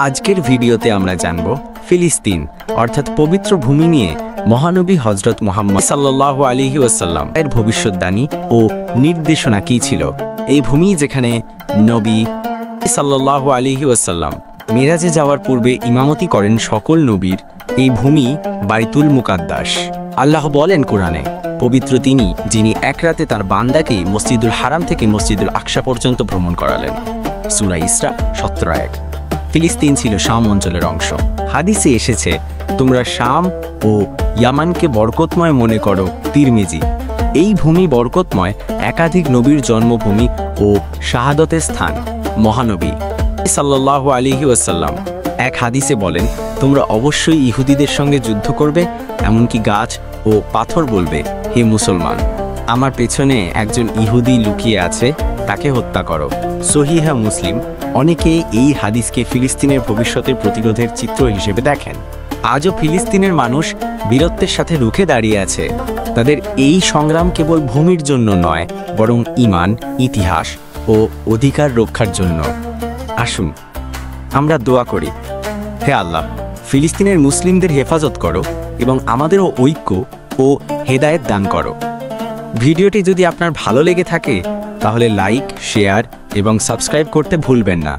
আজকের ভিডিওতে আমরা জানব ফিলিস্তিন অর্থাৎ পবিত্র ভূমি নিয়ে মহানবী হযরত মুহাম্মদ সাল্লাল্লাহু আলাইহি ওয়াসাল্লাম এর ভবিষ্যদ্বাণী ও নির্দেশনা কী ছিল। এই ভূমি যেখানে নবী সাল্লাল্লাহু আলাইহি ওয়াসাল্লাম মিরাজে যাওয়ার পূর্বে ইমামতি করেন সকল নবীর, এই ভূমি বাইতুল মুকাদ্দাস। আল্লাহ বলেন কোরআনে, পবিত্র তিনি যিনি এক রাতে তার বান্দাকে মসজিদুল হারাম থেকে মসজিদুল আকসা পর্যন্ত ভ্রমণ করালেন। সূরা ইসরা 17 ফিলিস্তিন ছিল শাম অঞ্চলের অংশ। হাদিসে এসেছে, তোমরা শাম ও ইয়ামানকে বরকতময় মনে করো। তিরমিজি। এই ভূমি বরকতময়, একাধিক নবীর জন্মভূমি ও শাহাদতের স্থান। মহানবী সাল্লাল্লাহু আলাইহি ওয়াসাল্লাম এক হাদিসে বলেন, তোমরা অবশ্যই ইহুদিদের সঙ্গে যুদ্ধ করবে, এমনকি গাছ ও পাথর বলবে, হে মুসলমান, আমার পেছনে একজন ইহুদি লুকিয়ে আছে, তাকে হত্যা করো। সহিহা মুসলিম। অনেকে এই হাদিসকে ফিলিস্তিনের ভবিষ্যতের প্রতিরোধের চিত্র হিসেবে দেখেন। আজও ফিলিস্তিনের মানুষ বীরত্বের সাথে রুখে দাঁড়িয়ে আছে। তাদের এই সংগ্রাম কেবল ভূমির জন্য নয়, বরং ঈমান, ইতিহাস ও অধিকার রক্ষার জন্য। আসুন আমরা দোয়া করি, হে আল্লাহ, ফিলিস্তিনের মুসলিমদের হেফাজত করো এবং আমাদেরও ঐক্য ও হেদায়েত দান করো। ভিডিওটি যদি আপনার ভালো লেগে থাকে তাহলে লাইক, শেয়ার এবং সাবস্ক্রাইব করতে ভুলবেন না।